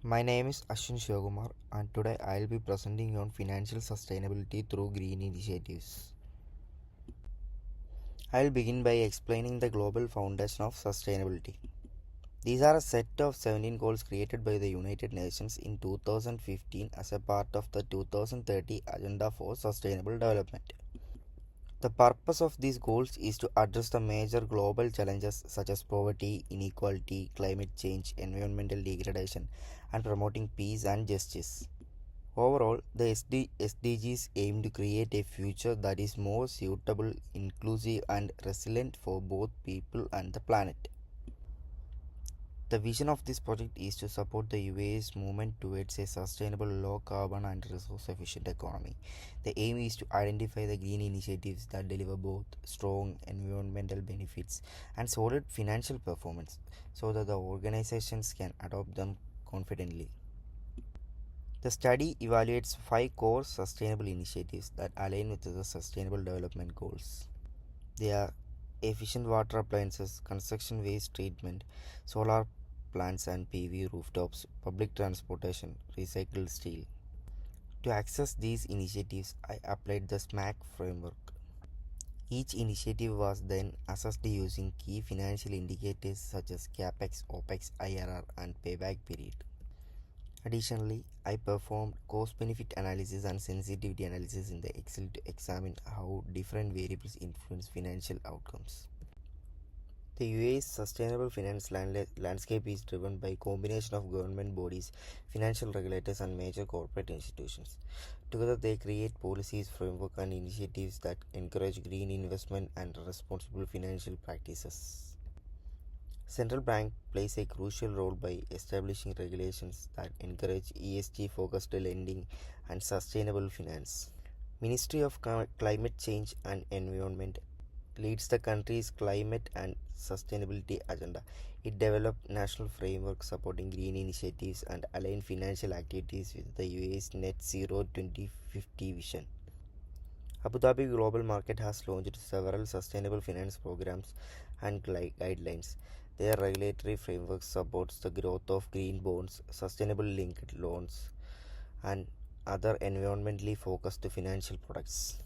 My name is Ashwin Shivakumar, and today I'll be presenting on financial sustainability through green initiatives. I'll begin by explaining the global foundation of sustainability. These are a set of 17 goals created by the United Nations in 2015 as a part of the 2030 Agenda for Sustainable Development. The purpose of these goals is to address the major global challenges such as poverty, inequality, climate change, environmental degradation, and promoting peace and justice. Overall, the SDGs aim to create a future that is more suitable, inclusive, and resilient for both people and the planet. The vision of this project is to support the UAE's movement towards a sustainable, low carbon, and resource efficient economy. The aim is to identify the green initiatives that deliver both strong environmental benefits and solid financial performance so that the organizations can adopt them confidently. The study evaluates 5 core sustainable initiatives that align with the Sustainable Development Goals. They are efficient water appliances, construction waste treatment, solar plants and PV rooftops, public transportation, recycled steel. To access these initiatives, I applied the SMAC framework. Each initiative was then assessed using key financial indicators such as CAPEX, OPEX, IRR, and payback period. Additionally, I performed cost-benefit analysis and sensitivity analysis in the Excel to examine how different variables influence financial outcomes. The UAE's sustainable finance landscape is driven by a combination of government bodies, financial regulators, and major corporate institutions. Together, they create policies, framework, and initiatives that encourage green investment and responsible financial practices. Central bank plays a crucial role by establishing regulations that encourage ESG focused lending and sustainable finance. Ministry of Climate Change and Environment leads the country's climate and sustainability agenda. It developed national frameworks supporting green initiatives and aligned financial activities with the UAE's net zero 2050 vision. Abu Dhabi Global Market has launched several sustainable finance programs and guidelines. Their regulatory framework supports the growth of green bonds, sustainable linked loans, and other environmentally focused financial products.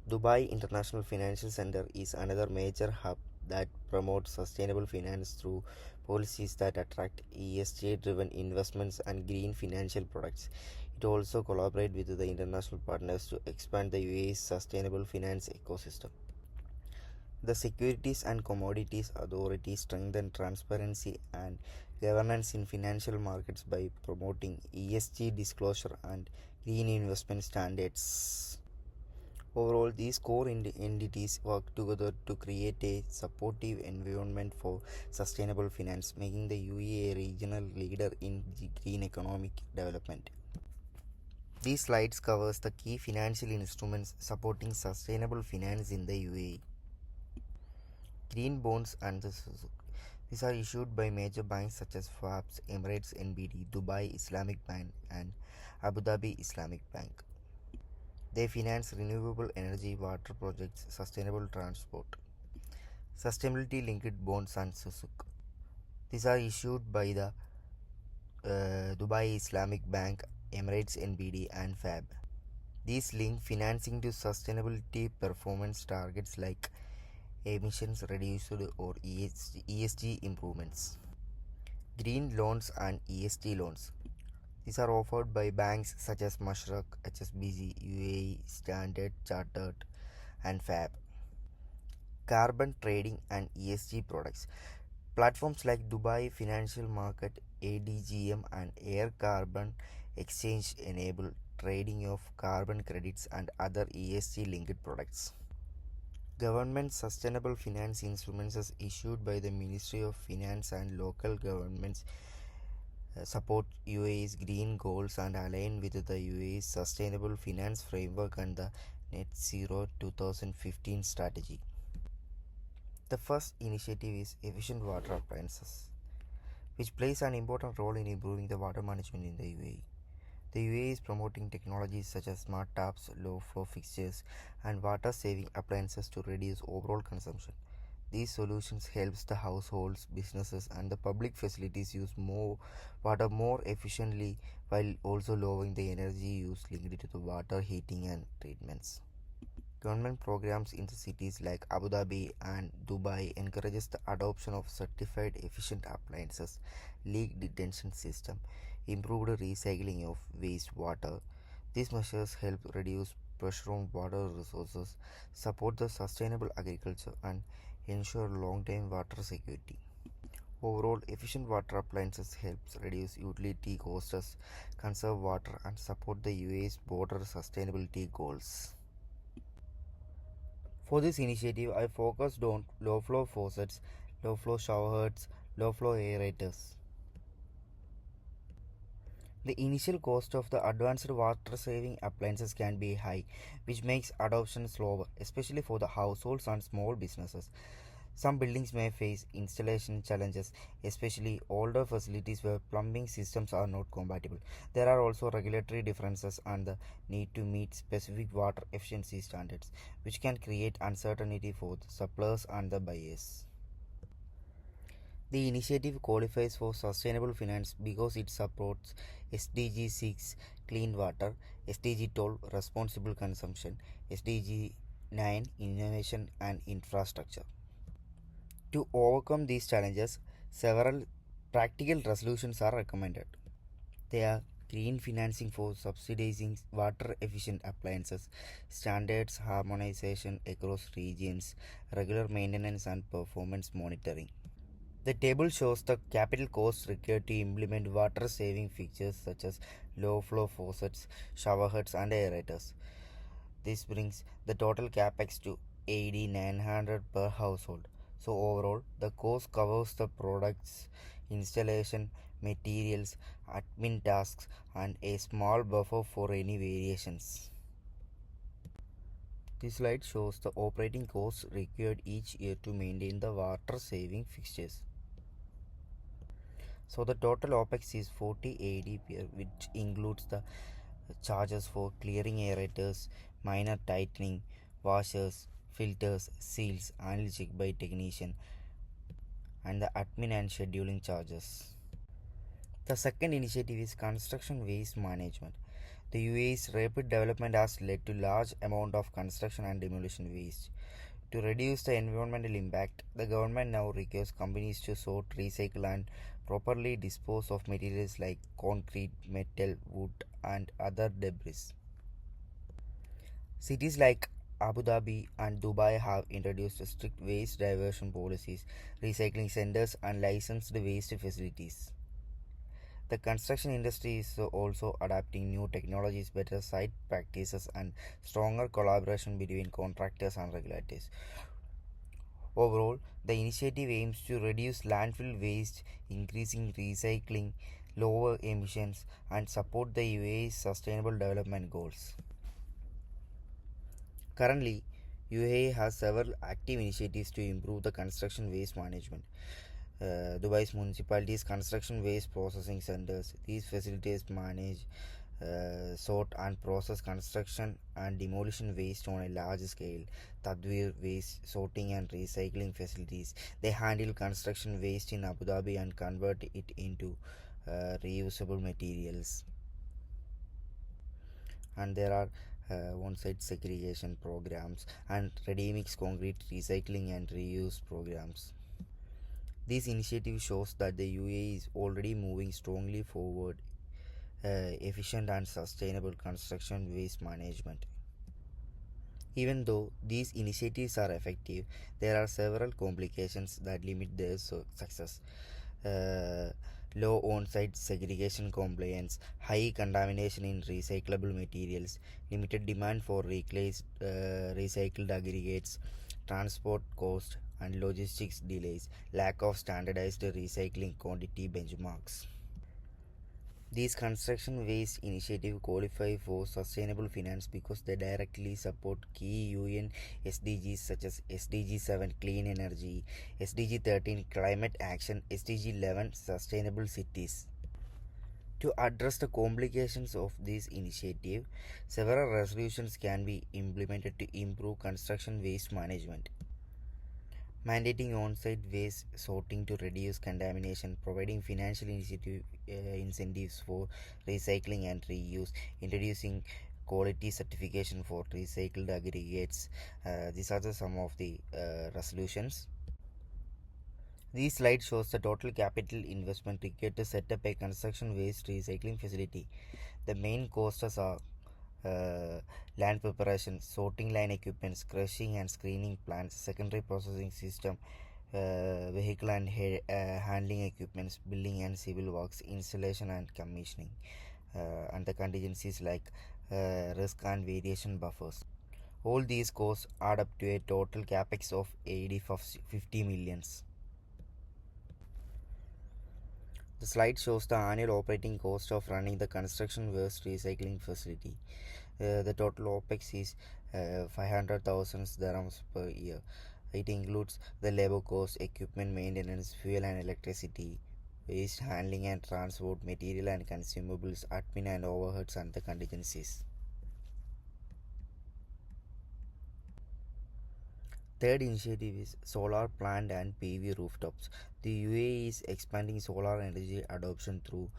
Dubai International Financial Center is another major hub that promotes sustainable finance through policies that attract ESG driven investments and green financial products. It also collaborates with the international partners to expand the UAE's sustainable finance ecosystem. The Securities and Commodities Authority strengthens transparency and governance in financial markets by promoting ESG disclosure and green investment standards. Overall, these core entities work together to create a supportive environment for sustainable finance, making the UAE a regional leader in the green economic development. These slides covers the key financial instruments supporting sustainable finance in the UAE. Green bonds and the Sukuk. These are issued by major banks such as FABs, Emirates NBD, Dubai Islamic Bank, and Abu Dhabi Islamic Bank. They finance renewable energy, water projects, sustainable transport. Sustainability linked bonds and Sukuk. These are issued by the Dubai Islamic Bank, Emirates NBD, and FAB. These link financing to sustainability performance targets like emissions reduced or ESG improvements. Green loans and ESG loans. These are offered by banks such as Mashreq, HSBC, UAE, Standard Chartered, and FAB. Carbon trading and ESG products. Platforms like Dubai Financial Market, ADGM, and Air Carbon Exchange enable trading of carbon credits and other ESG linked products. Government sustainable finance instruments as issued by the Ministry of Finance and local governments support UAE's green goals and align with the UAE's sustainable finance framework and the Net Zero 2015 strategy. The first initiative is efficient water appliances, which plays an important role in improving the water management in the UAE. The UAE is promoting technologies such as smart taps, low flow fixtures, and water saving appliances to reduce overall consumption. These solutions helps the households, businesses and the public facilities use more water more efficiently while also lowering the energy use linked to the water heating and treatments. Government programs in the cities like Abu Dhabi and Dubai encourages the adoption of certified efficient appliances, leak detection system, improved recycling of wastewater. These measures help reduce pressure on water resources, support the sustainable agriculture and ensure long-term water security. Overall, efficient water appliances helps reduce utility costs, conserve water and support the UAE's broader sustainability goals. For this initiative, I focused on low flow faucets, low flow shower heads, low flow aerators. The initial cost of the advanced water saving appliances can be high, which makes adoption slower, especially for the households and small businesses. Some buildings may face installation challenges, especially older facilities where plumbing systems are not compatible. There are also regulatory differences and the need to meet specific water efficiency standards, which can create uncertainty for the suppliers and the buyers. The initiative qualifies for sustainable finance because it supports SDG 6 clean water, SDG 12 responsible consumption, SDG 9 innovation and infrastructure. To overcome these challenges, several practical resolutions are recommended. They are green financing for subsidizing water efficient appliances, standards harmonization across regions, regular maintenance and performance monitoring. The table shows the capital costs required to implement water saving features such as low flow faucets, shower heads, and aerators. This brings the total capex to AED 900 per household. So, overall, the cost covers the products, installation, materials, admin tasks, and a small buffer for any variations. This slide shows the operating costs required each year to maintain the water saving fixtures. So the total OPEX is 40 AED per year, which includes the charges for clearing aerators, minor tightening, washers, filters, seals, annual check by technician, and the admin and scheduling charges. The second initiative is construction waste management. The UAE's rapid development has led to large amount of construction and demolition waste. To reduce the environmental impact, the government now requires companies to sort, recycle, and properly dispose of materials like concrete, metal, wood, and other debris. Cities like Abu Dhabi and Dubai have introduced strict waste diversion policies, recycling centers, and licensed waste facilities. The construction industry is also adapting new technologies, better site practices, and stronger collaboration between contractors and regulators. Overall, the initiative aims to reduce landfill waste, increasing recycling, lower emissions, and support the UAE's sustainable development goals. Currently, UAE has several active initiatives to improve the construction waste management. Dubai's municipalities construction waste processing centers. These facilities manage, sort and process construction and demolition waste on a large scale. Tadwir waste sorting and recycling facilities. They handle construction waste in Abu Dhabi and convert it into reusable materials. And there are on-site segregation programs and ready-mix concrete recycling and reuse programs. This initiative shows that the UAE is already moving strongly forward efficient and sustainable construction waste management. Even though these initiatives are effective, there are several complications that limit their success. Uh, Low on-site segregation compliance, high contamination in recyclable materials, limited demand for recycled aggregates, transport cost and logistics delays, lack of standardized recycling quantity benchmarks. These construction waste initiatives qualify for sustainable finance because they directly support key UN SDGs such as SDG 7 clean energy, SDG 13 climate action, SDG 11 sustainable cities. To address the complications of this initiative, several resolutions can be implemented to improve construction waste management. mandating on-site waste sorting to reduce contamination, providing financial incentives for recycling and reuse, introducing quality certification for recycled aggregates. These are some of the resolutions. This slide shows the total capital investment required to set up a construction waste recycling facility. The main costs are uh, land preparation, sorting line equipments, crushing and screening plants, secondary processing system, vehicle and handling equipments, building and civil works, installation and commissioning, and the contingencies like risk and variation buffers. All these costs add up to a total capex of AED of 50 millions. The slide shows the annual operating cost of running the construction waste recycling facility. The total OPEX is 500,000 dirhams per year. It includes the labor cost, equipment maintenance, fuel and electricity, waste handling and transport, material and consumables, admin and overheads, and the contingencies. Third initiative is solar plant and PV rooftops. The UAE is expanding solar energy adoption through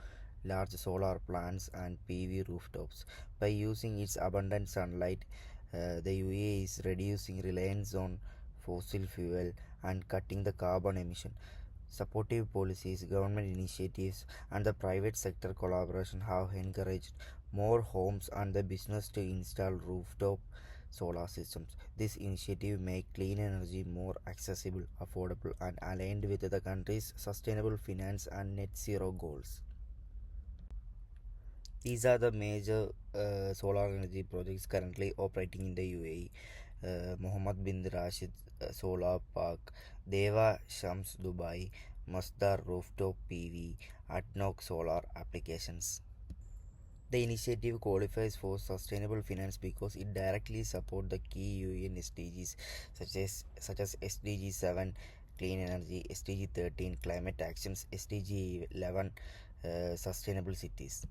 large solar plants and PV rooftops. By using its abundant sunlight, the UAE is reducing reliance on fossil fuel and cutting the carbon emission. Supportive policies, government initiatives, and the private sector collaboration have encouraged more homes and the business to install rooftop solar systems. This initiative makes clean energy more accessible, affordable, and aligned with the country's sustainable finance and net zero goals. These are the major solar energy projects currently operating in the UAE. Mohammed bin Rashid Solar Park, Deva Shams Dubai, Masdar Rooftop PV, Adnok Solar Applications. The initiative qualifies for sustainable finance because it directly supports the key UN SDGs such as SDG 7 clean energy, SDG 13 climate actions, SDG 11 sustainable cities.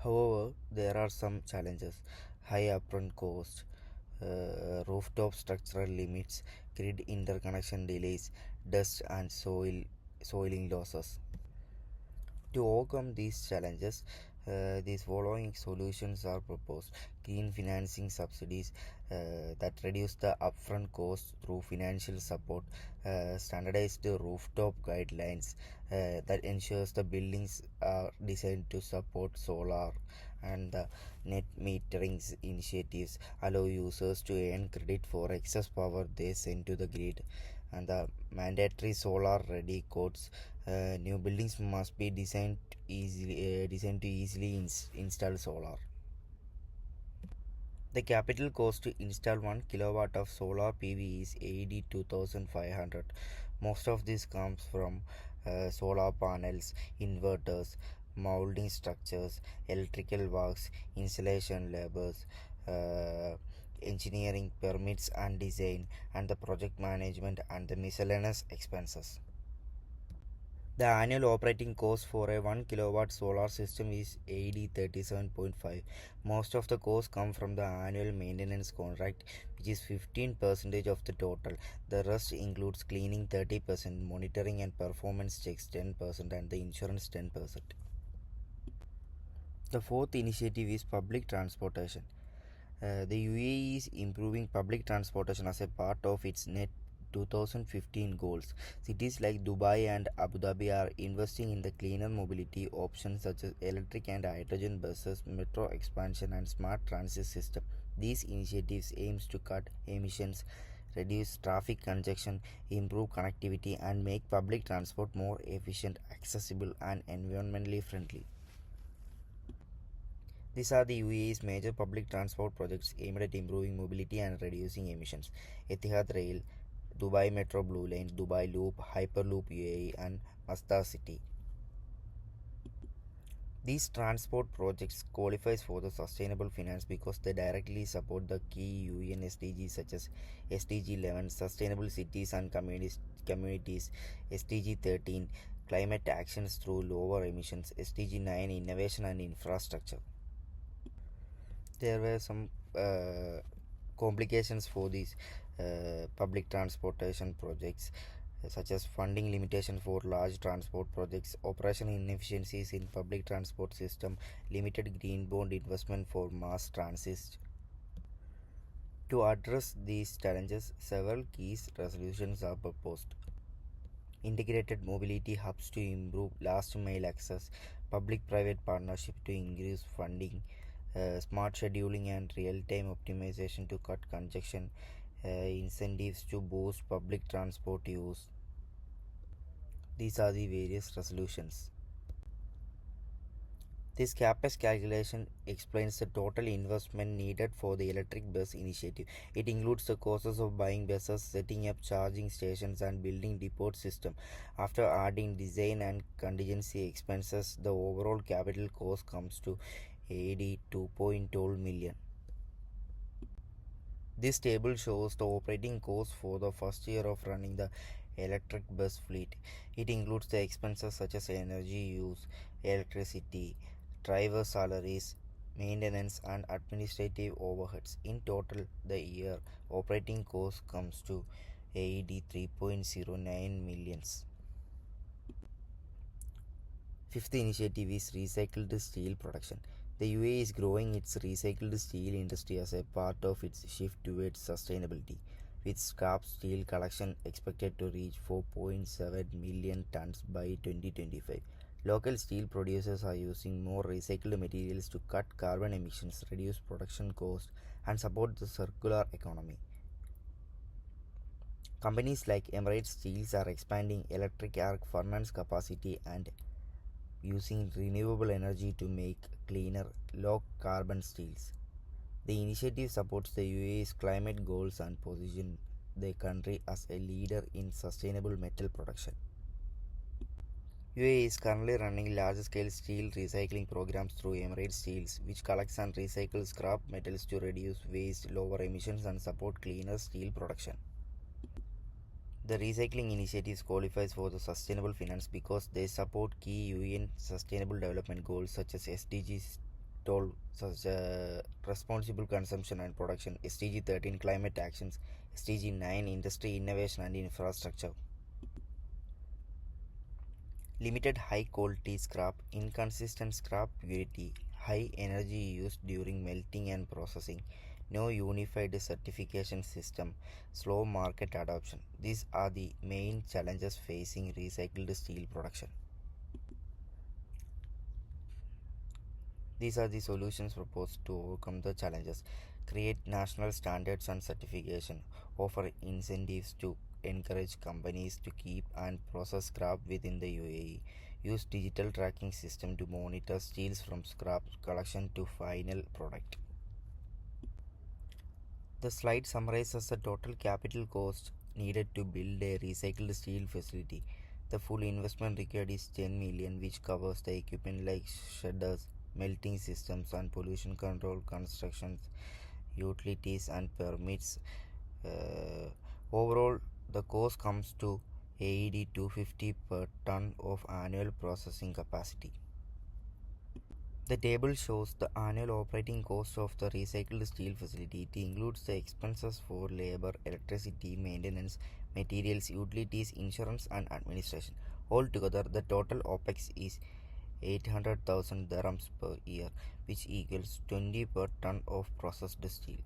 However, there are some challenges: high upfront cost, rooftop structural limits, grid interconnection delays, dust and soiling losses. To overcome these challenges, these following solutions are proposed: green financing subsidies that reduce the upfront cost through financial support, standardized rooftop guidelines that ensures the buildings are designed to support solar, and the net metering initiatives allow users to earn credit for excess power they send to the grid, and the mandatory solar ready codes. New buildings must be designed to easily install solar. The capital cost to install 1 kilowatt of solar PV is 82,500. Most of this comes from solar panels, inverters, molding structures, electrical works, installation labors, uh, engineering permits and design, and the project management and the miscellaneous expenses. The annual operating cost for a 1 kilowatt solar system is AED 37.5. Most of the costs come from the annual maintenance contract, which is 15% of the total. The rest includes cleaning 30%, monitoring and performance checks 10%, and the insurance 10%. The fourth initiative is public transportation. The UAE is improving public transportation as a part of its net 2015 goals. Cities like Dubai and Abu Dhabi are investing in the cleaner mobility options such as electric and hydrogen buses, metro expansion, and smart transit system. These initiatives aims to cut emissions, reduce traffic congestion, improve connectivity, and make public transport more efficient, accessible, and environmentally friendly. These are the UAE's major public transport projects aimed at improving mobility and reducing emissions: Etihad Rail, Dubai Metro Blue Line, Dubai Loop, Hyperloop UAE, and Masdar City. These transport projects qualifies for the sustainable finance because they directly support the key UN SDGs such as SDG 11 Sustainable Cities and Communities, SDG 13 Climate Actions through Lower Emissions, SDG 9 Innovation and Infrastructure. There were some complications for this. public transportation projects, such as funding limitation for large transport projects, operational inefficiencies in public transport system, limited green bond investment for mass transit. To address these challenges, several key resolutions are proposed. Integrated mobility hubs to improve last mile access, public private partnership to increase funding, smart scheduling and real time optimization to cut congestion, incentives to boost public transport use. These are the various resolutions. This CAPEX calculation explains the total investment needed for the electric bus initiative. It includes the costs of buying buses, setting up charging stations, and building depot system. After adding design and contingency expenses, the overall capital cost comes to 82.12 million. This table shows the operating cost for the first year of running the electric bus fleet. It includes the expenses such as energy use, electricity, driver salaries, maintenance, and administrative overheads. In total, the year operating cost comes to 83.09 millions. Fifth initiative is recycled steel production. The UAE is growing its recycled steel industry as a part of its shift towards sustainability, with scrap steel collection expected to reach 4.7 million tons by 2025. Local steel producers are using more recycled materials to cut carbon emissions, reduce production costs, and support the circular economy. Companies like Emirates Steels are expanding electric arc furnace capacity and using renewable energy to make cleaner, low carbon steels. The initiative supports the UAE's climate goals and positions the country as a leader in sustainable metal production. UAE is currently running large-scale steel recycling programs through Emirates Steels, which collects and recycles scrap metals to reduce waste, lower emissions, and support cleaner steel production. The recycling initiatives qualifies for the sustainable finance because they support key UN sustainable development goals such as SDGs 12 such responsible consumption and production, SDG 13 climate actions, SDG 9 industry innovation and infrastructure. Limited high quality scrap, inconsistent scrap purity, high energy use during melting and processing, no unified certification system, slow market adoption. These are the main challenges facing recycled steel production. These are the solutions proposed to overcome the challenges. Create national standards and certification. Offer incentives to encourage companies to keep and process scrap within the UAE. Use digital tracking system to monitor steels from scrap collection to final product. The slide summarizes the total capital cost needed to build a recycled steel facility. The full investment required is 10 million, which covers the equipment like shredders, melting systems, and pollution control, constructions, utilities, and permits. Overall, the cost comes to AED 250 per ton of annual processing capacity. The table shows the annual operating cost of the recycled steel facility. It includes the expenses for labor, electricity, maintenance, materials, utilities, insurance, and administration. Altogether, the total OPEX is 800,000 dirhams per year, which equals 20 per ton of processed steel.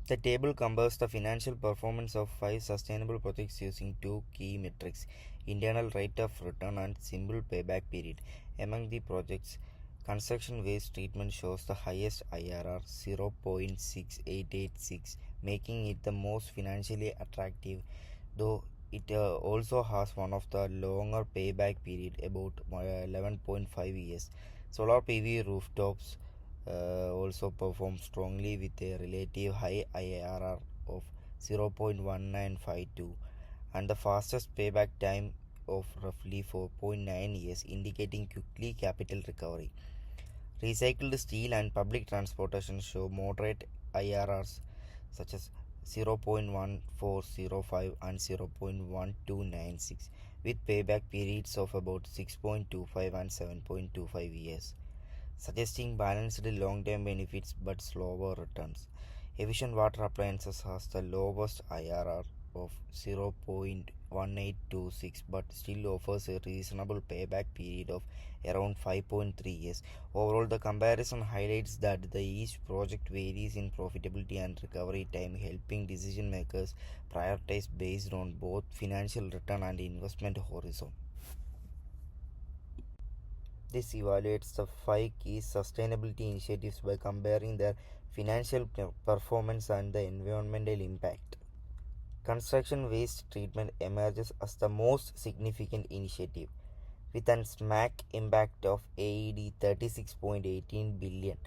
The table compares the financial performance of 5 sustainable projects using two key metrics: internal rate of return and simple payback period. Among the projects, construction waste treatment shows the highest IRR 0.6886, making it the most financially attractive, though it also has one of the longer payback period, about 11.5 years. Solar PV rooftops also perform strongly with a relative high IRR of 0.1952 and the fastest payback time of roughly 4.9 years, indicating quickly capital recovery. Recycled steel and public transportation show moderate IRRs such as 0.1405 and 0.1296 with payback periods of about 6.25 and 7.25 years, suggesting balanced long-term benefits but slower returns. Efficient water appliances has the lowest IRR of 0.1826 but still offers a reasonable payback period of around 5.3 years. Overall, the comparison highlights that each project varies in profitability and recovery time, helping decision makers prioritize based on both financial return and investment horizon. This evaluates the five key sustainability initiatives by comparing their financial performance and the environmental impact. Construction waste treatment emerges as the most significant initiative, with an SMAC impact of AED 36.18 billion,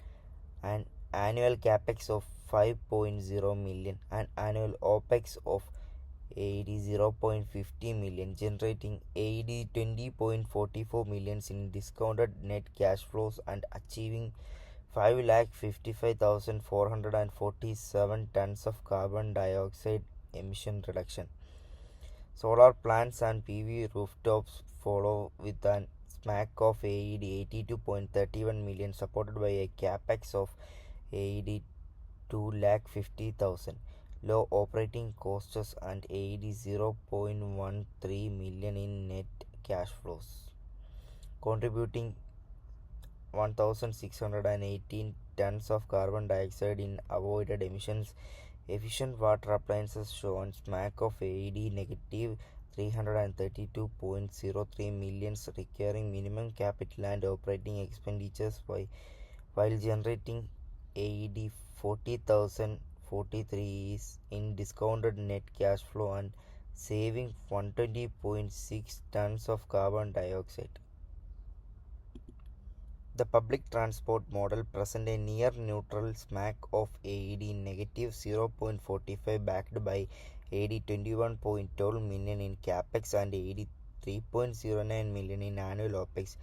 an annual capex of 5.0 million, and annual OPEX of AED 0.50 million, generating AED 20.44 million in discounted net cash flows and achieving 5,55,447 tons of carbon dioxide emission reduction. Solar plants and PV rooftops follow with an SMAC of AED 82.31 million, supported by a capex of AED 2,50,000, low operating costs and AED 0.13 million in net cash flows, contributing 1,618 tons of carbon dioxide in avoided emissions. Efficient water appliances show a SMAC of AED negative 332.03 million, requiring minimum capital and operating expenditures while generating AED 40,043 in discounted net cash flow and saving 120.6 tons of carbon dioxide. The public transport model presents a near neutral SMAC of AED negative 0.45 backed by AED 21.12 million in capex and AED 3.09 million in annual OPEX,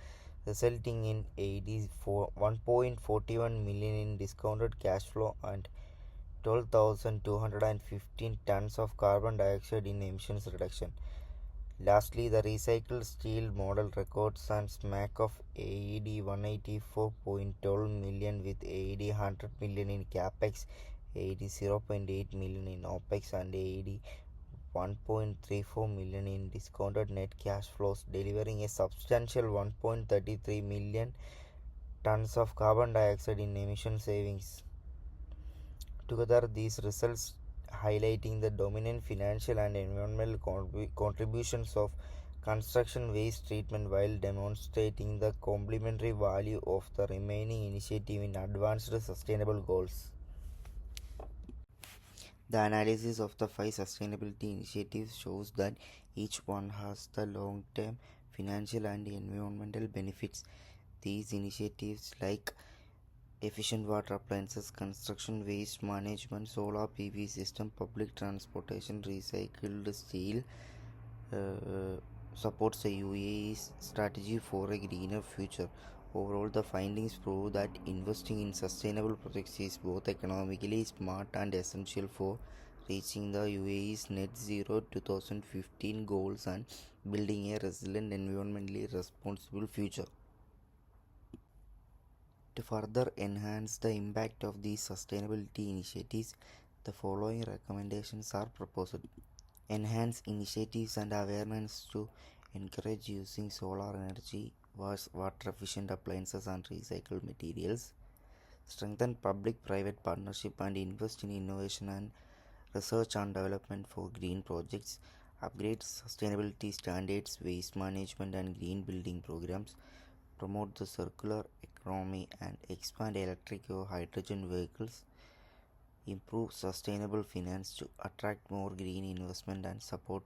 resulting in AED 1.41 million in discounted cash flow and 12,215 tons of carbon dioxide in emissions reduction. Lastly, the recycled steel model records a SMAC of AED 184.12 million with AED 100 million in capex, AED 0.8 million in OPEX, and AED 1.34 million in discounted net cash flows, delivering a substantial 1.33 million tons of carbon dioxide in emission savings. Together, these results highlighting the dominant financial and environmental contributions of construction waste treatment while demonstrating the complementary value of the remaining initiative in advanced sustainable goals. The analysis of the five sustainability initiatives shows that each one has the long-term financial and environmental benefits. These initiatives like efficient water appliances, construction waste management, solar PV system, public transportation, recycled steel, supports the UAE's strategy for a greener future. Overall, the findings prove that investing in sustainable projects is both economically smart and essential for reaching the UAE's net zero 2015 goals and building a resilient, environmentally responsible future. To further enhance the impact of these sustainability initiatives, the following recommendations are proposed. Enhance initiatives and awareness to encourage using solar energy, water efficient appliances, and recycled materials. Strengthen public-private partnership and invest in innovation and research and development for green projects. Upgrade sustainability standards, waste management, and green building programs. Promote the circular economy and expand electric or hydrogen vehicles. Improve sustainable finance to attract more green investment and support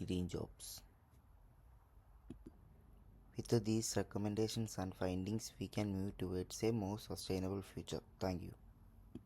green jobs. With these recommendations and findings, we can move towards a more sustainable future. Thank you.